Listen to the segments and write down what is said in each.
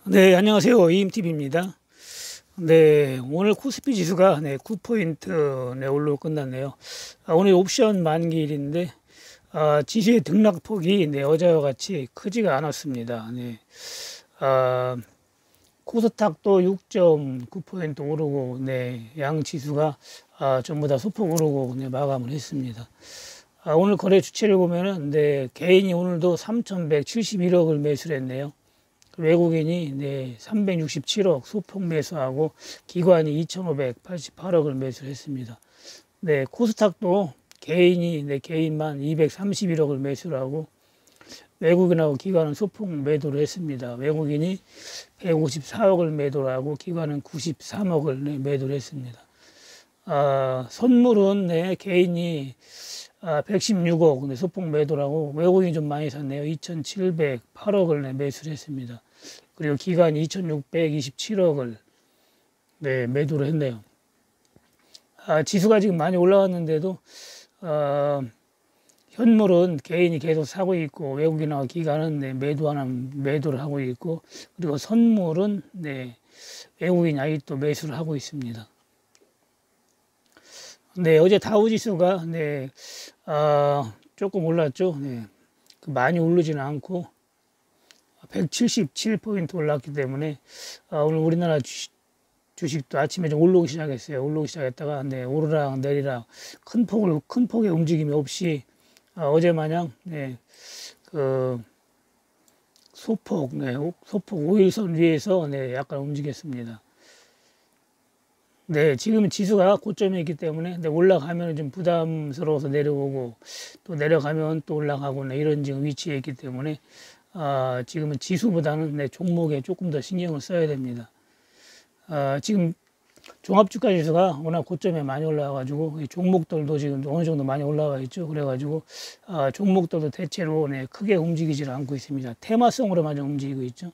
네, 안녕하세요. 이임TV입니다. 네, 오늘 코스피 지수가 9포인트 올라 끝났네요. 오늘 옵션 만기일인데, 지수의 등락폭이 어제와 같이 크지가 않았습니다. 코스닥도 6.9% 오르고, 양 지수가 전부 다 소폭 오르고 마감을 했습니다. 오늘 거래 주체를 보면은, 개인이 오늘도 3,171억을 매수를 했네요. 외국인이 367억 소폭 매수하고 기관이 2,588억을 매수를 했습니다. 코스닥도 개인만 231억을 매수를 하고 외국인하고 기관은 소폭 매도를 했습니다. 외국인이 154억을 매도를 하고 기관은 93억을 매도를 했습니다. 선물은 개인이 116억 소폭 매도라고 외국인이 좀 많이 샀네요. 2,708억을 매수를 했습니다. 그리고 기관이 2,627억을 매도를 했네요. 지수가 지금 많이 올라왔는데도 현물은 개인이 계속 사고 있고 외국인하고 기관은 매도를 하고 있고 그리고 선물은 외국인이 아직도 매수를 하고 있습니다. 어제 다우지수가 조금 올랐죠. 많이 오르지는 않고 177포인트 올랐기 때문에 오늘 우리나라 주식도 아침에 좀 올라오기 시작했어요. 올라오기 시작했다가 오르락 내리락 큰 폭의 움직임이 없이 어제 마냥 그 소폭 5일선 위에서 약간 움직였습니다. 지금 지수가 고점에 있기 때문에 올라가면 좀 부담스러워서 내려오고 또 내려가면 또 올라가고 이런 지금 위치에 있기 때문에 지금은 지수보다는 종목에 조금 더 신경을 써야 됩니다. 지금 종합주가 지수가 워낙 고점에 많이 올라와가지고 종목들도 지금 어느 정도 많이 올라와 있죠. 그래가지고 종목들도 대체로 크게 움직이지 않고 있습니다. 테마성으로만 움직이고 있죠.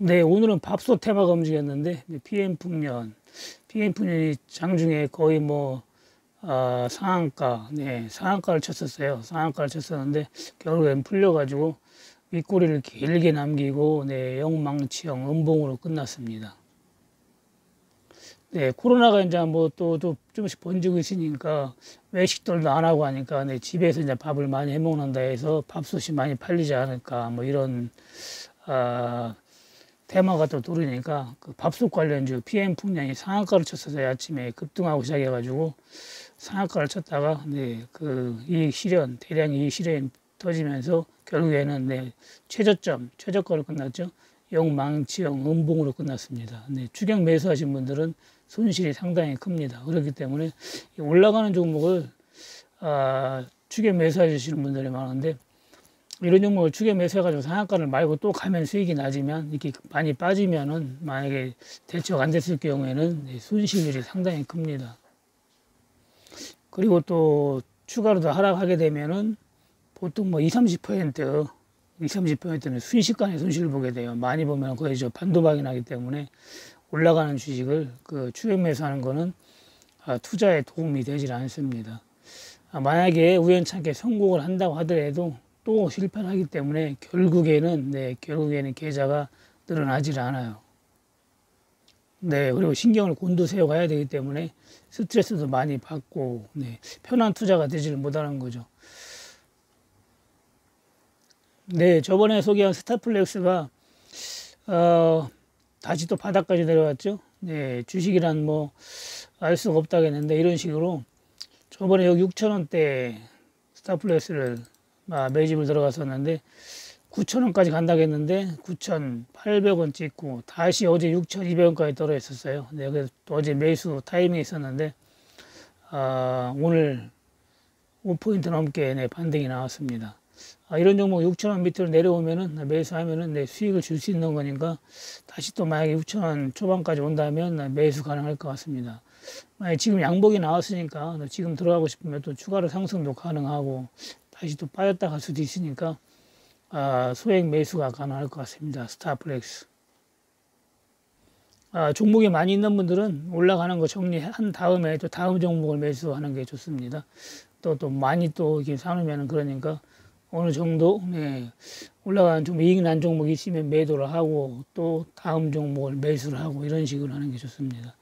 오늘은 밥솥 테마가 움직였는데 PM풍년이 장중에 거의 상한가를 쳤었어요. 상한가를 쳤었는데 결국엔 풀려가지고 윗꼬리를 길게 남기고 영망치형 음봉으로 끝났습니다. 코로나가 이제 또 조금씩 번지고 있으니까 외식들도 안 하고 하니까 집에서 이제 밥을 많이 해 먹는다 해서 밥솥이 많이 팔리지 않을까 이런 테마가 또 돌으니까 그 밥솥 관련주 PM풍년이 상한가를 쳤어요. 아침에 급등하고 시작해가지고 상한가를 쳤다가 그 대량 이익 실현 터지면서 결국에는 최저가로 끝났죠. 영망치형 음봉으로 끝났습니다. 추격 매수하신 분들은 손실이 상당히 큽니다. 그렇기 때문에 올라가는 종목을 추격 매수하시는 분들이 많은데 이런 종목을 추격 매수해가지고 상한가를 말고 또 가면 수익이 낮으면 이렇게 많이 빠지면은 만약에 대처가 안 됐을 경우에는 손실률이 상당히 큽니다. 그리고 또 추가로 더 하락하게 되면은 보통 30%는 순식간에 손실을 보게 돼요. 많이 보면 거의 반도박이 나기 때문에 올라가는 주식을 추격 매수하는 거는 투자에 도움이 되질 않습니다. 만약에 우연찮게 성공을 한다고 하더라도 또 실패를 하기 때문에 결국에는 계좌가 늘어나질 않아요. 그리고 신경을 곤두세워 가야 되기 때문에 스트레스도 많이 받고 편한 투자가 되지를 못하는 거죠. 저번에 소개한 스타플렉스가 다시 또 바닥까지 내려왔죠. 주식이란 알 수가 없다겠는데 이런 식으로 저번에 여기 6,000원대 스타플렉스를 매집을 들어갔었는데 9,000원까지 간다고 했는데 9,800원 찍고 다시 어제 6,200원까지 떨어졌었어요. 그래서 또 어제 매수 타이밍이 있었는데 오늘 5포인트 넘게 반등이 나왔습니다. 이런 종목 6,000원 밑으로 내려오면은 매수하면은 수익을 줄 수 있는 거니까 다시 또 만약에 6,000원 초반까지 온다면 매수 가능할 것 같습니다. 만약에 지금 양복이 나왔으니까 지금 들어가고 싶으면 또 추가로 상승도 가능하고 다시 또 빠졌다 갈 수도 있으니까 소액 매수가 가능할 것 같습니다. 스타플렉스. 종목이 많이 있는 분들은 올라가는 거 정리한 다음에 또 다음 종목을 매수하는 게 좋습니다. 또 많이 또 이렇게 사놓으면 그러니까 어느 정도 네, 올라가는 좀 이익 난 종목이 있으면 매도를 하고 또 다음 종목을 매수를 하고 이런 식으로 하는 게 좋습니다.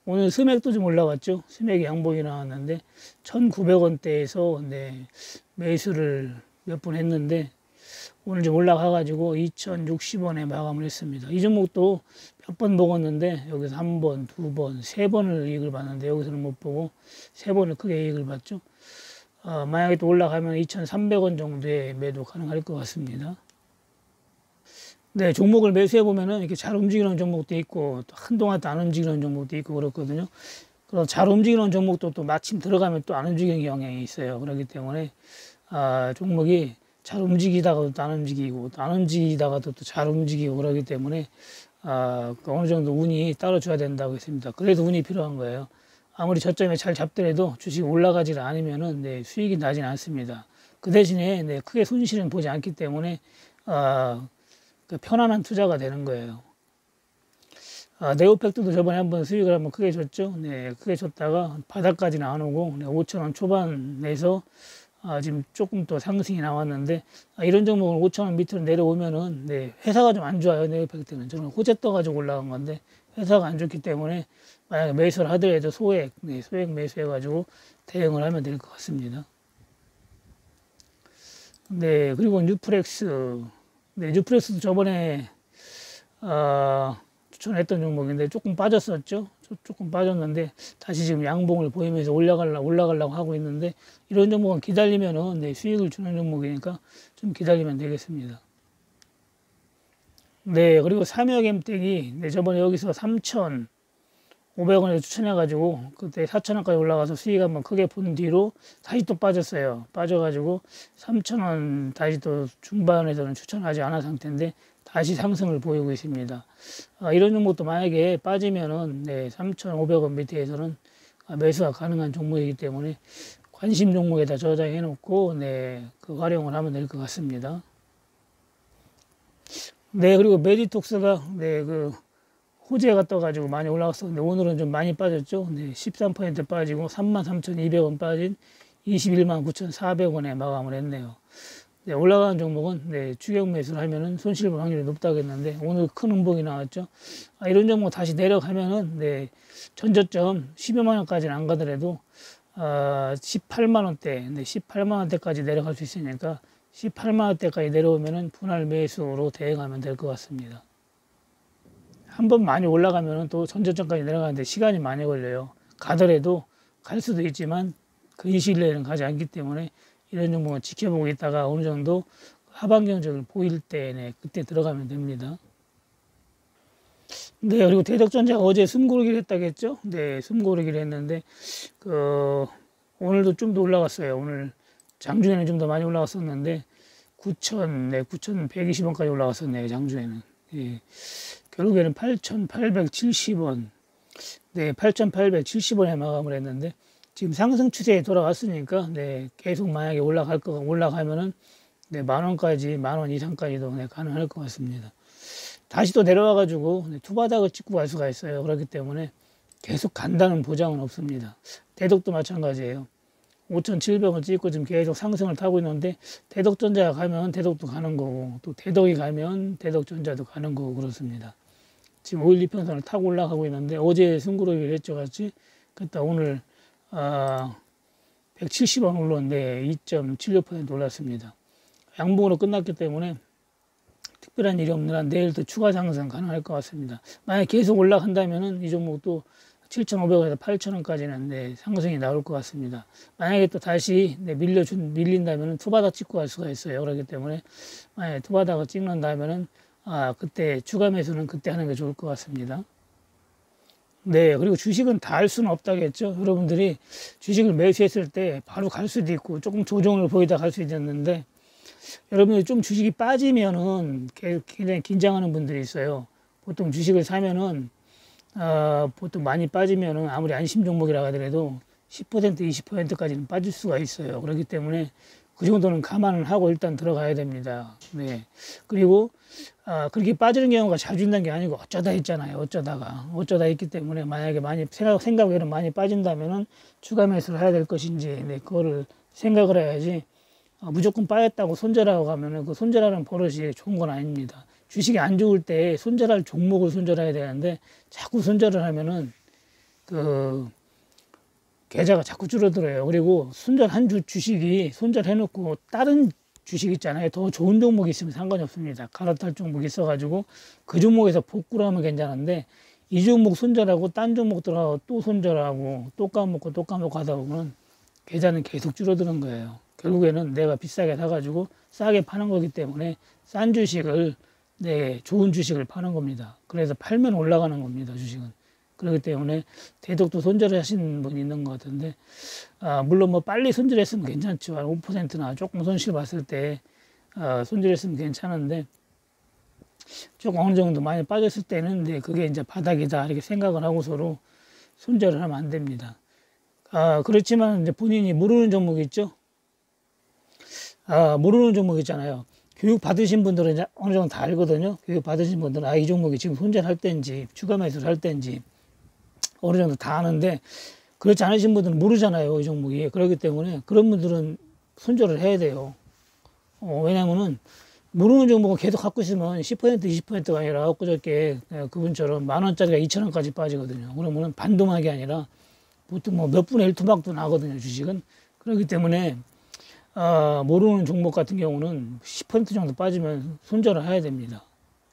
오늘 스맥도 좀 올라왔죠. 스맥이 양봉이 나왔는데 1,900원대에서 네, 매수를 몇 번 했는데 오늘 좀 올라가가지고 2,060원에 마감을 했습니다. 이 종목도 몇 번 먹었는데 여기서 한 번, 두 번, 세 번을 이익을 봤는데 여기서는 못 보고 세 번을 크게 이익을 봤죠. 만약에 또 올라가면 2,300원 정도에 매도 가능할 것 같습니다. 네, 종목을 매수해 보면은 이렇게 잘 움직이는 종목도 있고 또 한동안 또 안 움직이는 종목도 있고 그렇거든요. 그래서 잘 움직이는 종목도 또 마침 들어가면 또 안 움직이는 경향이 있어요. 그렇기 때문에 종목이 잘 움직이다가도 또 안 움직이고 또 안 움직이다가도 또 잘 움직이고 그러기 때문에 어느 정도 운이 따라줘야 된다고 했습니다. 그래도 운이 필요한 거예요. 아무리 저점에 잘 잡더라도 주식이 올라가지 않으면은 네, 수익이 나진 않습니다. 그 대신에 네, 크게 손실은 보지 않기 때문에 그 편안한 투자가 되는 거예요. 네오팩트도 저번에 한번 수익을 한번 크게 줬죠. 네, 크게 줬다가 바닥까지는 안 오고 네, 5,000원 초반에서 지금 조금 더 상승이 나왔는데 이런 종목은 5,000원 밑으로 내려오면은 네, 회사가 좀 안 좋아요. 네오팩트는 저는 호재 떠가지고 올라간 건데 회사가 안 좋기 때문에 만약에 매수를 하더라도 소액 매수해가지고 대응을 하면 될 것 같습니다. 네, 그리고 뉴프렉스. 네, 뉴프렉스도 저번에 추천했던 종목인데 조금 빠졌었죠. 조금 빠졌는데 다시 지금 양봉을 보이면서 올라가려고 하고 있는데 이런 종목은 기다리면은 네, 수익을 주는 종목이니까 좀 기다리면 되겠습니다. 네, 그리고 삼역엠텍이 네, 저번에 여기서 3,500원에 추천해가지고 그때 4,000원까지 올라가서 수익 한번 크게 본 뒤로 다시 또 빠졌어요. 빠져가지고 3,000원 다시 또 중반에서는 추천하지 않은 상태인데 다시 상승을 보이고 있습니다. 이런 종목도 만약에 빠지면은 네, 3,500원 밑에서는 매수가 가능한 종목이기 때문에 관심 종목에다 저장해 놓고 네, 그 활용을 하면 될 것 같습니다. 네, 그리고 메디톡스가 네, 그 호재가 떠가지고 많이 올라갔었는데 오늘은 좀 많이 빠졌죠. 네, 13% 빠지고 33,200원 빠진 219,400원에 마감을 했네요. 네, 올라가는 종목은 네, 추격 매수를 하면은 손실 볼 확률이 높다고 했는데 오늘 큰 음봉이 나왔죠. 이런 종목 다시 내려가면은 네, 전저점 10여만 원까지는 안 가더라도 18만 원대, 네, 18만 원대까지 내려갈 수 있으니까 18만 원대까지 내려오면은 분할 매수로 대응하면 될 것 같습니다. 한번 많이 올라가면은 또 전저점까지 내려가는데 시간이 많이 걸려요. 가더라도 갈 수도 있지만 그 시일내에는 가지 않기 때문에 이런 종목은 지켜보고 있다가 어느 정도 하방 경적을 보일 때 네, 그때 들어가면 됩니다. 네, 그리고 대덕전자가 어제 숨고르기를 했다겠죠? 네, 숨고르기를 했는데 오늘도 좀 더 올라갔어요. 오늘 장중에는 좀 더 많이 올라갔었는데 9,120원까지 올라갔었네요. 장중에는. 예. 결국에는 8,870원. 네, 8,870원에 마감을 했는데 지금 상승 추세에 돌아왔으니까 네, 계속 만약에 올라가면은 네, 만 원 이상까지도 네, 가능할 것 같습니다. 다시 또 내려와가지고 네, 투바닥을 찍고 갈 수가 있어요. 그렇기 때문에 계속 간다는 보장은 없습니다. 대덕도 마찬가지예요. 5,700원 찍고 지금 계속 상승을 타고 있는데 대덕전자가 가면 대덕도 가는 거고 또 대덕이 가면 대덕전자도 가는 거고 그렇습니다. 지금 5일 이평선을 타고 올라가고 있는데 어제 승구르기를 했죠 같이. 그때 오늘 170원 올랐는데 2.76% 올랐습니다. 양봉으로 끝났기 때문에 특별한 일이 없는 한 내일 또 추가 상승 가능할 것 같습니다. 만약 계속 올라간다면은 이 종목도 7,500원에서 8,000원까지는 네, 상승이 나올 것 같습니다. 만약에 또 다시 네, 밀린다면은 투바닥 찍고 갈 수가 있어요. 그렇기 때문에 만약에 투바닥을 찍는다면은 그때 추가 매수는 그때 하는 게 좋을 것 같습니다. 네, 그리고 주식은 다 할 수는 없다겠죠. 여러분들이 주식을 매수했을 때 바로 갈 수도 있고 조금 조정을 보이다 갈 수도 있는데 여러분들이 좀 주식이 빠지면은 굉장히 긴장하는 분들이 있어요. 보통 주식을 사면은 보통 많이 빠지면은 아무리 안심 종목이라 하더라도 10% 20%까지는 빠질 수가 있어요. 그렇기 때문에 그 정도는 감안을 하고 일단 들어가야 됩니다. 네. 그리고 그렇게 빠지는 경우가 자주 있는 게 아니고 어쩌다 있잖아요. 어쩌다 있기 때문에 만약에 많이 생각외로 많이 빠진다면은 추가 매수를 해야 될 것인지 네, 그거를 생각을 해야지 무조건 빠졌다고 손절하고 가면은 그 손절하는 버릇이 좋은 건 아닙니다. 주식이 안 좋을 때 손절할 종목을 손절해야 되는데 자꾸 손절을 하면은 그 계좌가 자꾸 줄어들어요. 그리고 손절한 주식이 손절해놓고 다른 주식 있잖아요. 더 좋은 종목이 있으면 상관이 없습니다. 갈아탈 종목이 있어가지고 그 종목에서 복구를 하면 괜찮은데 이 종목 손절하고 딴 종목 들어가고 또 손절하고 또 까먹고 하다 보면 계좌는 계속 줄어드는 거예요. 결국에는 내가 비싸게 사가지고 싸게 파는 거기 때문에 싼 주식을 좋은 주식을 파는 겁니다. 그래서 팔면 올라가는 겁니다. 주식은. 그렇기 때문에 대독도 손절을 하시는 분이 있는 것 같은데 물론 뭐 빨리 손절했으면 괜찮죠. 한 5%나 조금 손실 봤을 때 손절했으면 괜찮은데 조금 어느 정도 많이 빠졌을 때는 그게 이제 바닥이다 이렇게 생각을 하고 서로 손절을 하면 안 됩니다. 그렇지만 이제 본인이 모르는 종목이 있죠. 모르는 종목 있잖아요. 교육 받으신 분들은 이제 어느 정도 다 알거든요. 교육 받으신 분들은 이 종목이 지금 손절할 때인지 추가 매수를 할 때인지 어느 정도 다 아는데 그렇지 않으신 분들은 모르잖아요. 이 종목이. 그렇기 때문에 그런 분들은 손절을 해야 돼요. 왜냐면은 모르는 종목을 계속 갖고 있으면 10% 20%가 아니라 엊그저께 그분처럼 10,000원짜리가 2,000원까지 빠지거든요. 그러면은 반도막이 아니라 보통 뭐 몇 분의 1 토막도 나거든요. 주식은. 그렇기 때문에 모르는 종목 같은 경우는 10% 정도 빠지면 손절을 해야 됩니다.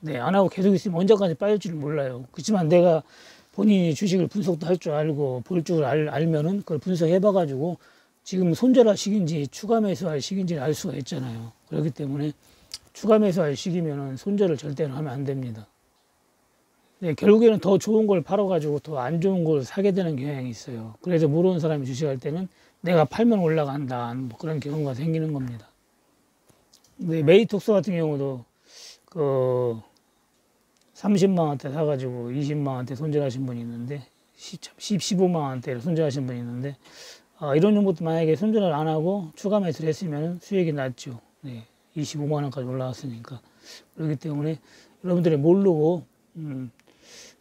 안 하고 계속 있으면 언제까지 빠질지를 몰라요. 그렇지만 내가 본인이 주식을 분석도 할 줄 알고 볼 줄 알면은 그걸 분석해 봐가지고 지금 손절할 시기인지 추가 매수할 시기인지를 알 수가 있잖아요. 그렇기 때문에 추가 매수할 시기면은 손절을 절대로 하면 안 됩니다. 결국에는 더 좋은 걸 팔아가지고 더 안 좋은 걸 사게 되는 경향이 있어요. 그래서 모르는 사람이 주식할 때는 내가 팔면 올라간다. 뭐 그런 경우가 생기는 겁니다. 메이톡스 같은 경우도 30만 원대 사가지고 20만 원대 손절하신 분이 있는데 15만 원대를 손절하신 분이 있는데 이런 종목도 만약에 손절을 안 하고 추가 매수를 했으면 수익이 났죠. 25만 원까지 올라왔으니까. 그렇기 때문에 여러분들이 모르고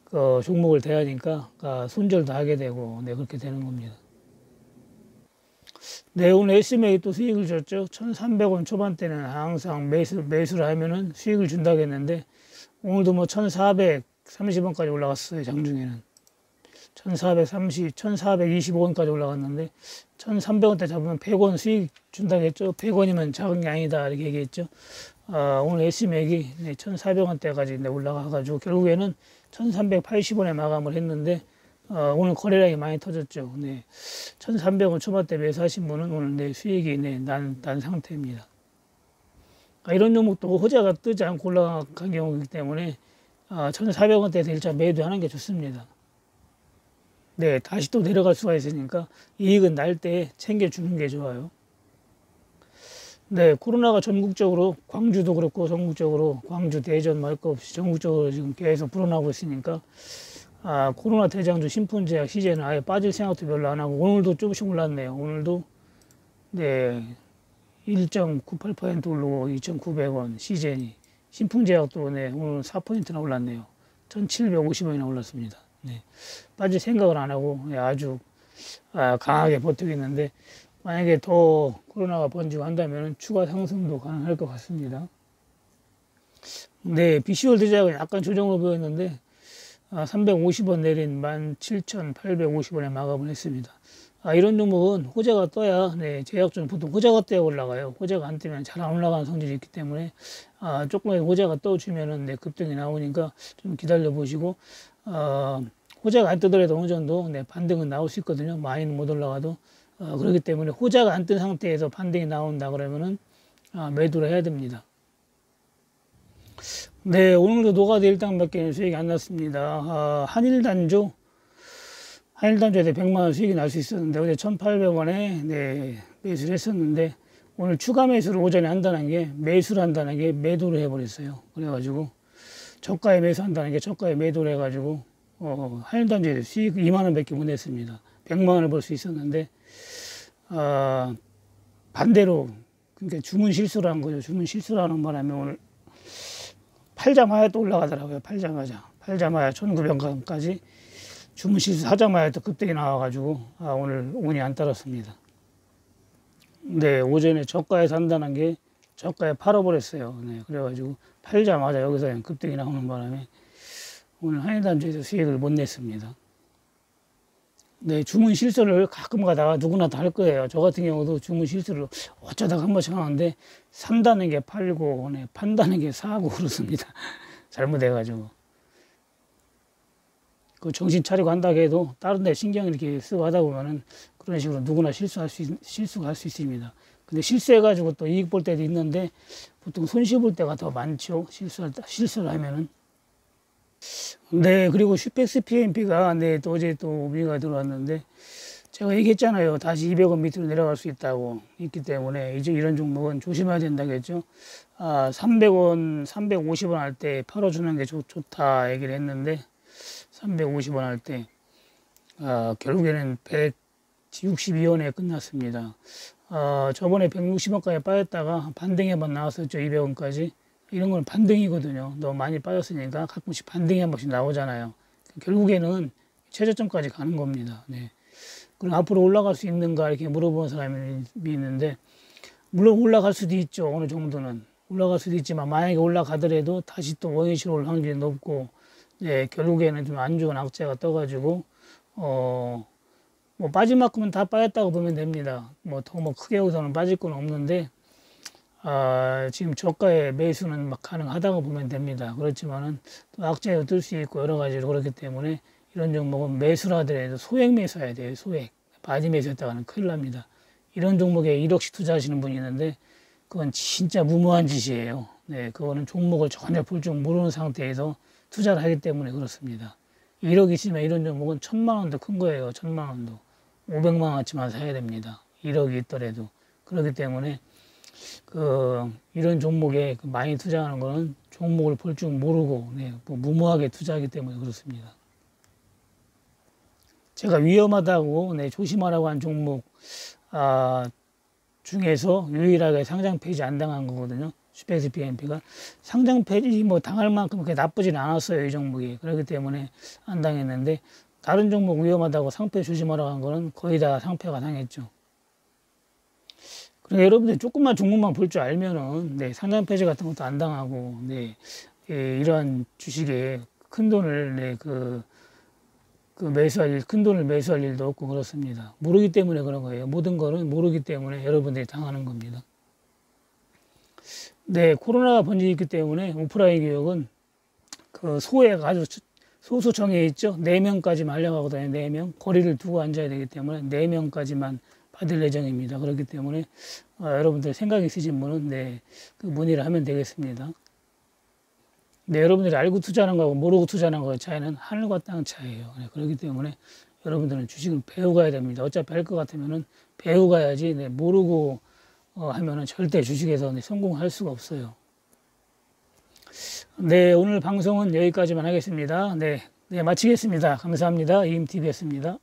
그 종목을 대하니까 손절도 하게 되고 그렇게 되는 겁니다. 오늘 SMA가 또 수익을 줬죠. 1,300원 초반대는 항상 매수를 하면은 수익을 준다고 했는데 오늘도 뭐 1,430원까지 올라갔어요. 장중에는 1,425원까지 올라갔는데 1,300원대 잡으면 100원 수익 준다고 했죠. 100원이면 작은 게 아니다 이렇게 얘기했죠. 오늘 SMA이 1,400원대까지 올라가가지고 결국에는 1,380원에 마감을 했는데 오늘 거래량이 많이 터졌죠. 1,300원 초반대 매수하신 분은 오늘 수익이 난 상태입니다. 이런 종목도 호재가 뜨지 않고 올라간 경우이기 때문에 1,400원대에서 일단 매도하는 게 좋습니다. 다시 또 내려갈 수가 있으니까 이익은 날 때 챙겨주는 게 좋아요. 코로나가 전국적으로 광주도 그렇고 전국적으로 광주, 대전 말 것 없이 전국적으로 지금 계속 불어나고 있으니까 코로나 대장주 신분제약 시제는 아예 빠질 생각도 별로 안 하고 오늘도 조금씩 올랐네요. 오늘도 1.98% 오르고 2,900원 시제니 신풍제약도 오늘 4%나 올랐네요. 1,750원이나 올랐습니다. 빠질 생각을 안 하고 아주 강하게 버티고 있는데 만약에 더 코로나가 번지고 한다면 추가 상승도 가능할 것 같습니다. BC월 제약은 약간 조정을 보였는데 350원 내린 17,850원에 마감을 했습니다. 이런 종목은 호재가 떠야 제약주는 보통 호재가 떠야 올라가요. 호재가 안 뜨면 잘 안 올라가는 성질이 있기 때문에 조금의 호재가 떠주면은 급등이 나오니까 좀 기다려 보시고 호재가 안 뜨더라도 어느 정도 반등은 나올 수 있거든요. 많이는 못 올라가도 그렇기 때문에 호재가 안 뜬 상태에서 반등이 나온다 그러면은 매도를 해야 됩니다. 오늘도 노가드 일당밖에 수익이 안 났습니다. 한일단조에 100만 원 수익이 날 수 있었는데 어제 1,800원에 매수를 했었는데 오늘 추가 매수를 오전에 한다는 게 매수를 한다는 게 매도를 해버렸어요. 그래가지고 저가에 매수한다는 게 저가에 매도를 해가지고 한일단조에 수익 2만 원밖에 못 냈습니다. 100만 원을 벌 수 있었는데 반대로 그러니까 주문 실수를 한 거죠. 주문 실수를 하는 바람에 오늘 팔자마야 또 올라가더라고요. 팔자마야 1,900원까지 주문 실수 하자마야 또 급등이 나와가지고 오늘 운이 안 따랐습니다. 네, 오전에 저가에 산다는 게 저가에 팔아버렸어요. 네, 그래가지고 팔자마자 여기서 그냥 급등이 나오는 바람에 오늘 한일단주에서 수익을 못 냈습니다. 네, 주문 실수를 가끔 가다가 누구나 다 할 거예요. 저 같은 경우도 주문 실수를 어쩌다가 한 번씩 하는데 산다는 게 팔고, 네, 판다는 게 사고 그렇습니다. 잘못해가지고. 그 정신 차리고 한다고 해도 다른 데 신경 이렇게 쓰고 하다 보면은 그런 식으로 누구나 실수가 할 수 있습니다. 근데 실수해가지고 또 이익 볼 때도 있는데 보통 손실 볼 때가 더 많죠. 실수를 하면은. 네, 그리고 슈펙스 PMP가 네, 또 어제 또 우비가 들어왔는데 제가 얘기했잖아요. 다시 200원 밑으로 내려갈 수 있다고 있기 때문에 이제 이런 종목은 조심해야 된다겠죠. 300원, 350원 할 때 팔아주는 게 좋다 얘기를 했는데 350원 할 때 결국에는 162원에 끝났습니다. 저번에 160원까지 빠졌다가 반등에 한번 나왔었죠. 200원까지. 이런 건 반등이거든요. 너무 많이 빠졌으니까 가끔씩 반등이 한 번씩 나오잖아요. 결국에는 최저점까지 가는 겁니다. 네. 그럼 앞으로 올라갈 수 있는가 이렇게 물어보는 사람이 있는데 물론 올라갈 수도 있죠. 어느 정도는 올라갈 수도 있지만 만약에 올라가더라도 다시 또 원위치로 올 확률이 높고 네, 결국에는 좀 안 좋은 악재가 떠가지고 뭐 빠진 만큼은 다 빠졌다고 보면 됩니다. 뭐 더 뭐 크게 여기서는 빠질 건 없는데 지금 저가의 매수는 막 가능하다고 보면 됩니다. 그렇지만은 또 악재도 뜰 수 있고 여러 가지로 그렇기 때문에 이런 종목은 매수를 하더라도 소액 매수해야 돼요. 소액. 바지 매수했다가는 큰일 납니다. 이런 종목에 1억씩 투자하시는 분이 있는데 그건 진짜 무모한 짓이에요. 네, 그거는 종목을 전혀 볼 줄 모르는 상태에서 투자를 하기 때문에 그렇습니다. 1억 있으면 이런 종목은 1000만 원도 큰 거예요. 1000만 원도. 500만 원어치만 사야 됩니다. 1억이 있더라도. 그렇기 때문에 이런 종목에 많이 투자하는 거는 종목을 볼 줄 모르고 네, 뭐 무모하게 투자하기 때문에 그렇습니다. 제가 위험하다고 네, 조심하라고 한 종목 중에서 유일하게 상장 폐지 안 당한 거거든요. 슈펙스 PMP가 상장 폐지 뭐 당할 만큼 그렇게 나쁘진 않았어요. 이 종목이. 그렇기 때문에 안 당했는데 다른 종목 위험하다고 상패 조심하라고 한 거는 거의 다 상패가 당했죠. 그러니까 여러분들 조금만 종목만 볼 줄 알면은 네, 상장 폐지 같은 것도 안 당하고 네, 이러한 주식에 큰 돈을 네, 큰 돈을 매수할 일도 없고 그렇습니다. 모르기 때문에 그런 거예요. 모든 거는 모르기 때문에 여러분들이 당하는 겁니다. 네, 코로나가 번지기 때문에 오프라인 교육은 소액 아주 소수 정해 있죠. 4명까지만 하려고 하거든요. 4명. 거리를 두고 앉아야 되기 때문에 4명까지만 받을 예정입니다. 그렇기 때문에 여러분들 생각 있으신 분은 네, 문의를 하면 되겠습니다. 네, 여러분들이 알고 투자하는 거하고 모르고 투자하는 거의 차이는 하늘과 땅 차이예요. 네, 그렇기 때문에 여러분들은 주식을 배워가야 됩니다. 어차피 할 것 같으면은 배워가야지 네, 모르고 하면은 절대 주식에서 네, 성공할 수가 없어요. 네, 오늘 방송은 여기까지만 하겠습니다. 네, 마치겠습니다. 감사합니다. 이임TV였습니다.